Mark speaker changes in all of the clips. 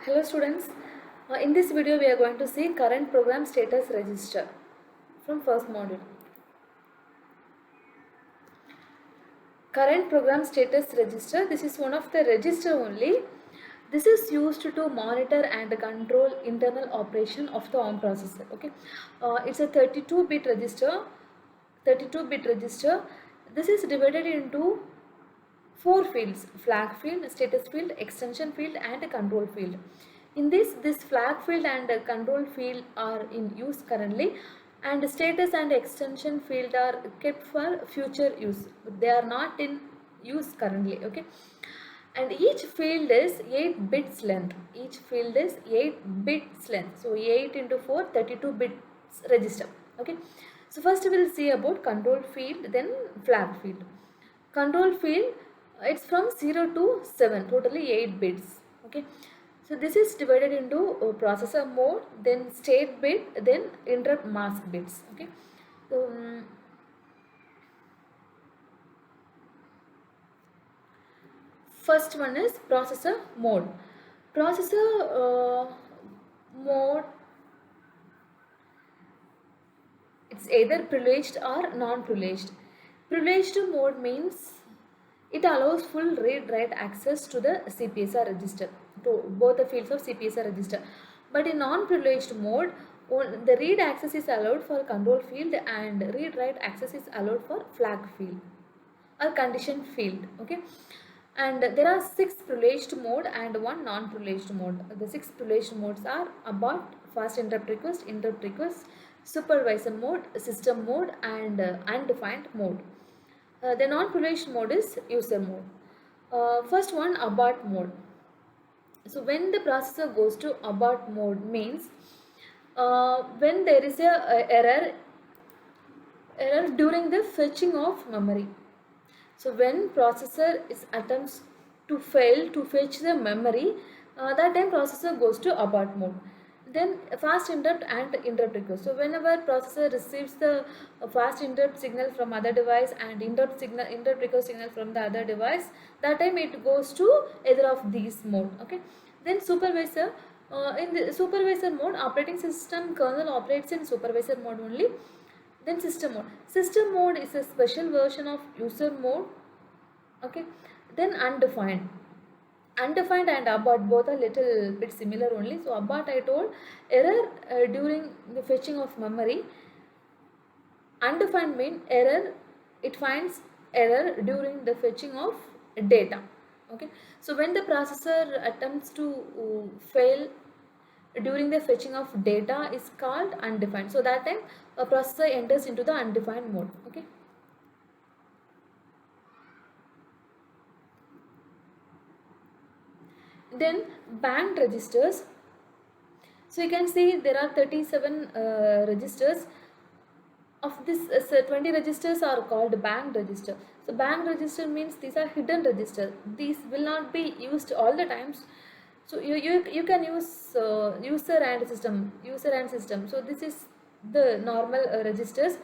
Speaker 1: Hello students, in this video we are going to see current program status register from first module. Current program status register, this is one of the register only. This is used to monitor and control internal operation of the ARM processor. Okay, it's a 32-bit register. 32-bit register. This is divided into four fields: flag field, status field, extension field and control field. In this flag field and control field are in use currently, and status and extension field are kept for future use. They are not in use currently. Okay, and each field is 8 bits length. Each field is 8 bits length. So 8 into 4, 32 bits register. Okay, so first we will see about control field, then flag field. Control field, it's from 0 to 7, totally 8 bits. Okay, so this is divided into processor mode, then state bit, then interrupt mask bits. Okay, so first one is processor mode. Processor mode, it's either privileged or non-privileged. Privileged mode means it allows full read-write access to the CPSR register, to both the fields of CPSR register. But in non-privileged mode, the read access is allowed for control field and read-write access is allowed for flag field or condition field. Okay, and there are 6 privileged mode and 1 non-privileged mode. The 6 privileged modes are abort, fast interrupt request, supervisor mode, system mode and undefined mode. The non-privileged mode is user mode. First one, abort mode. So when the processor goes to abort mode means when there is a error during the fetching of memory. So when processor is attempts to fail to fetch the memory, that time processor goes to abort mode. Then fast interrupt and interrupt request. So whenever processor receives the fast interrupt signal from other device and interrupt request signal from the other device, that time it goes to either of these mode. Okay, then supervisor, in the supervisor mode, operating system kernel operates in supervisor mode only. Then system mode. System mode is a special version of user mode. Okay, then undefined. Undefined and abort both are little bit similar only. So abort, I told, error during the fetching of memory. Undefined mean error, it finds error during the fetching of data. Okay, so when the processor attempts to fail during the fetching of data is called undefined. So that time a processor enters into the undefined mode. Okay, then banked registers. So you can see there are 37 registers. Of this 20 registers are called banked register. So banked register means these are hidden registers. These will not be used all the times. So you can use user and system. So this is the normal registers.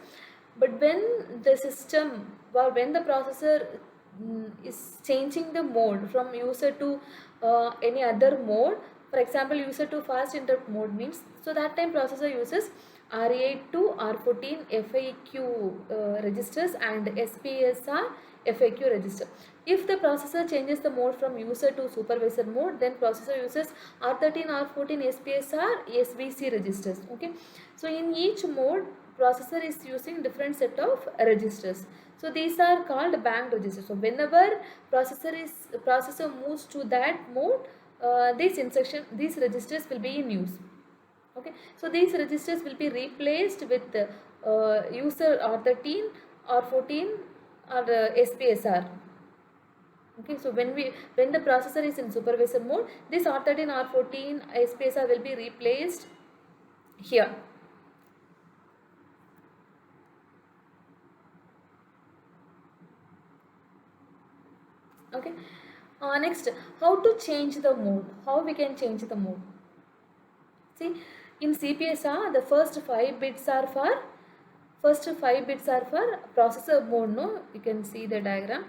Speaker 1: But when the system or when the processor is changing the mode from user to any other mode, for example user to fast interrupt mode means, so that time processor uses R8 to R14 FIQ registers and SPSR FIQ register. If the processor changes the mode from user to supervisor mode, then processor uses R13, R14 SPSR SVC registers. Okay, so in each mode processor is using different set of registers. So these are called banked registers. So whenever processor moves to that mode, these registers will be in use. Okay, so these registers will be replaced with user R13, R14 or SPSR. Okay, so when the processor is in supervisor mode, this R13, R14 SPSR will be replaced here. Okay, next, how to change the mode? How we can change the mode? See, in CPSR the first 5 bits are for processor mode. No, you can see the diagram.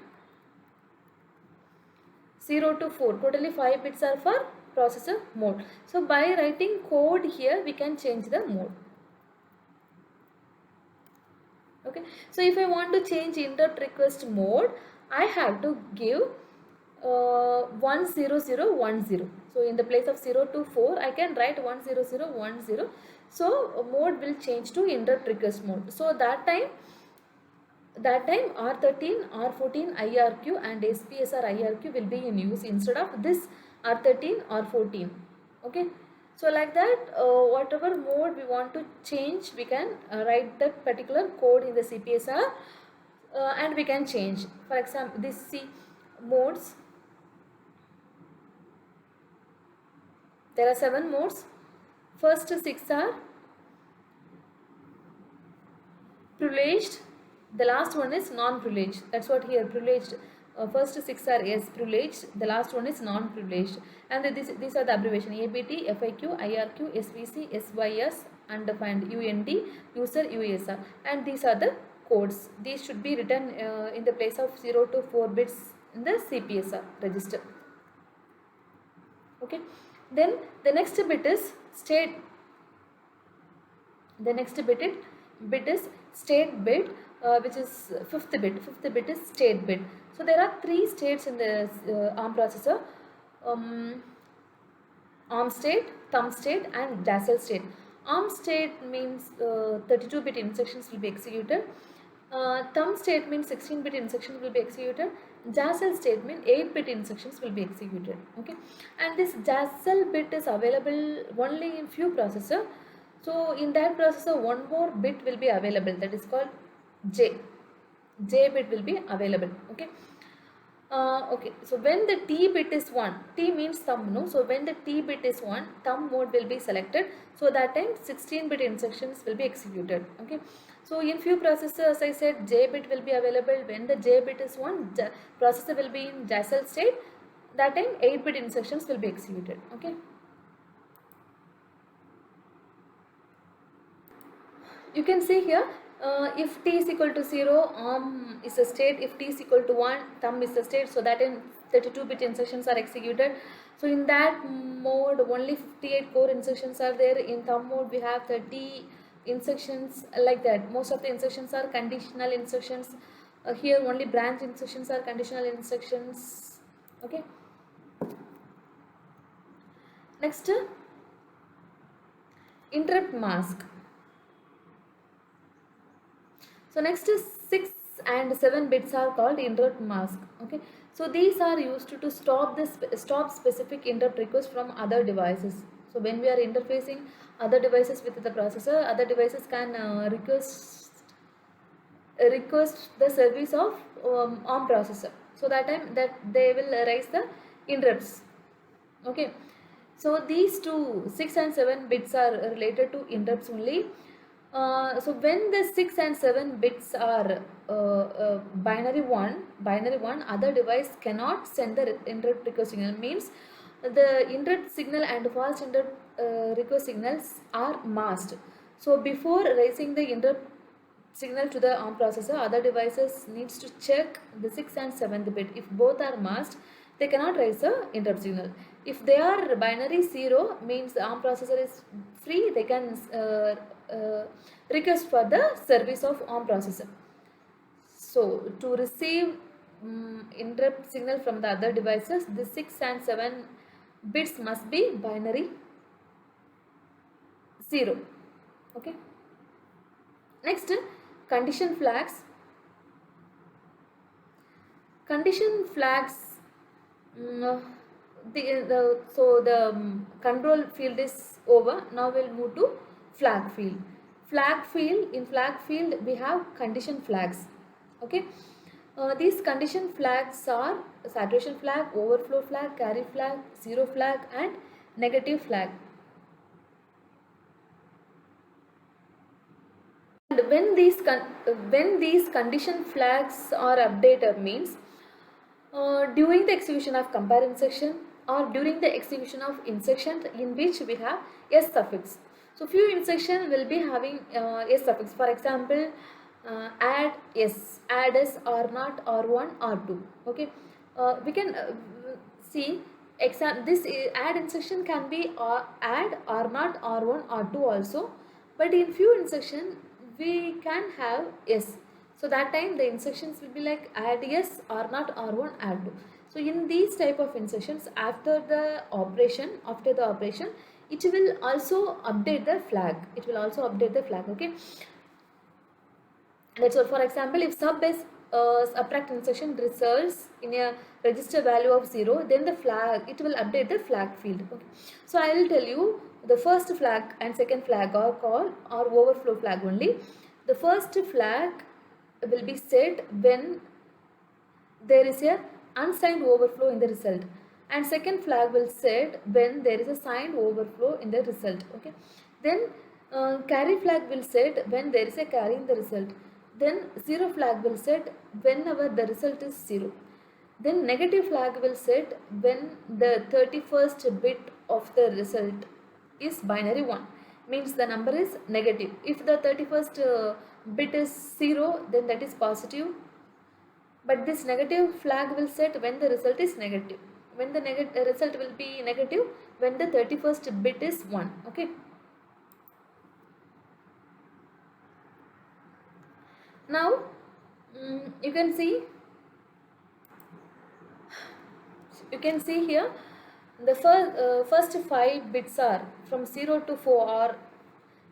Speaker 1: 0 to 4, totally 5 bits are for processor mode. So by writing code here, we can change the mode. Okay, so if I want to change interrupt request mode, I have to give 10010. So in the place of 0 to 4, I can write 10010. So mode will change to interrupt request mode. So that time R13, R14, IRQ and SPSR IRQ will be in use instead of this R13, R14. Okay, so like that, whatever mode we want to change, we can write that particular code in the CPSR and we can change. For example, this C modes, there are 7 modes. First 6 are privileged, the last one is non-privileged. That's what here, privileged. First 6 are yes privileged, the last one is non-privileged, and these are the abbreviation: ABT, FIQ, IRQ, SVC, SYS, undefined, UND, user, USR, and these are the codes. These should be written in the place of 0 to 4 bits in the CPSR register. Okay, then the next bit is state. The next bit is state bit, which is fifth bit. Fifth bit is state bit. So there are 3 states in the ARM processor: ARM state, thumb state, and Jacel state. ARM state means 32-bit instructions will be executed. Thumb state means 16-bit instructions will be executed. Jacel state means 8-bit instructions will be executed. Okay, and this Jacel bit is available only in few processors. So in that processor, one more bit will be available, that is called J. J bit will be available. Okay. Okay. So when the T bit is 1, T means thumb, no? So when the T bit is 1, thumb mode will be selected. So that time 16-bit instructions will be executed. Okay. So in few processors, as I said, J bit will be available. When the J bit is 1, processor will be in Jacel state. That time 8-bit instructions will be executed. Okay. You can see here, if T is equal to 0, ARM is a state. If T is equal to 1, thumb is a state. So that in 32-bit instructions are executed. So in that mode, only 58 core instructions are there. In thumb mode, we have 30 instructions, like that. Most of the instructions are conditional instructions. Here only branch instructions are conditional instructions. Okay. Next, interrupt mask. So next is 6 and 7 bits are called interrupt mask. Okay, so these are used to stop specific interrupt requests from other devices. So when we are interfacing other devices with the processor, other devices can request the service of ARM processor. So that time that they will raise the interrupts. Okay, so these two 6 and 7 bits are related to interrupts only. So when the 6 and 7 bits are binary one, other device cannot send the interrupt request signal. Means the interrupt signal and fast interrupt request signals are masked. So before raising the interrupt signal to the ARM processor, other devices needs to check the 6th and 7th bit. If both are masked, they cannot raise the interrupt signal. If they are binary 0, means the ARM processor is free, they can request for the service of ARM processor. So to receive interrupt signal from the other devices, the 6 and 7 bits must be binary 0. Okay. Next, condition flags. Condition flags. So the control field is over. Now we'll move to flag field. In flag field we have condition flags. Okay. These condition flags are saturation flag, overflow flag, carry flag, zero flag, and negative flag. And when these condition flags are updated, means during the execution of compare instruction or during the execution of instruction in which we have S suffix. So few instruction will be having S suffix. For example, add S, R0, R1, R2. Okay, we can see This add instruction can be add or not R1 R2 also, but in few instruction we can have yes. So that time the instructions will be like add yes or not R1 add 2. So in these type of instructions, after the operation it will also update the flag. Okay. That's all. For example, if sub-base subtract instruction results in a register value of 0, then the flag, it will update the flag field. Okay. So I will tell you, the first flag and second flag are called or overflow flag only. The first flag will be set when there is a unsigned overflow in the result, and second flag will set when there is a signed overflow in the result. Okay. Then carry flag will set when there is a carry in the result. Then zero flag will set whenever the result is 0. Then negative flag will set when the 31st bit of the result is binary 1, means the number is negative. If the 31st bit is 0, then that is positive, but this negative flag will set when the result is negative, when the result will be negative when the 31st bit is 1. Okay. Now you can see here the first 5 bits are from 0 to 4 are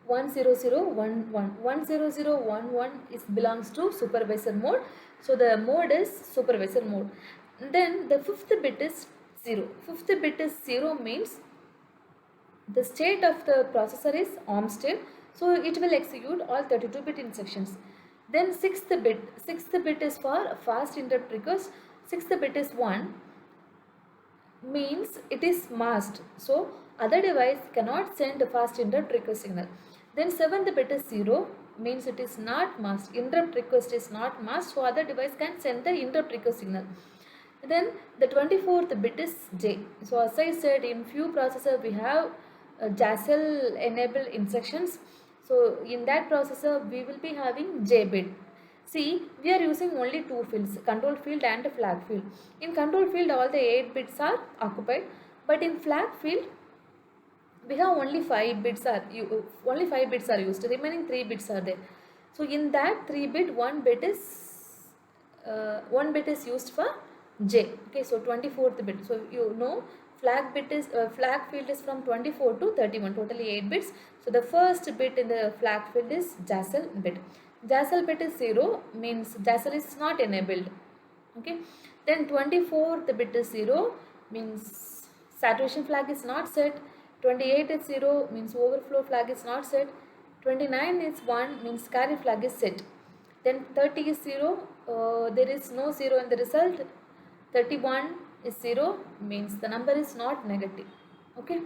Speaker 1: 10011. 10011 is belongs to supervisor mode, so the mode is supervisor mode. Then the fifth bit is 0. Fifth bit is 0 means the state of the processor is ARM state, so it will execute all 32-bit instructions. Then sixth bit is for fast interrupt request. Sixth bit is 1, means it is masked, so other device cannot send a fast interrupt request signal. Then seventh bit is 0, means it is not masked, interrupt request is not masked, so other device can send the interrupt request signal. Then the 24th bit is J. So as I said, in few processor we have JASL enabled instructions. So in that processor we will be having J bit. See, we are using only two fields, control field and flag field. In control field all the 8 bits are occupied, but in flag field we have only 5 bits are used, remaining 3 bits are there. So in that 3 bit, one bit is used for J. Okay, so 24th bit. So you know flag field is from 24 to 31, totally 8 bits. So the first bit in the flag field is JASL bit. JASL bit is 0, means JASL is not enabled. Okay. Then 24th bit is 0, means saturation flag is not set. 28 is 0, means overflow flag is not set. 29 is 1, means carry flag is set. Then 30 is 0, there is no 0 in the result. 31 is 0, means the number is not negative. Okay.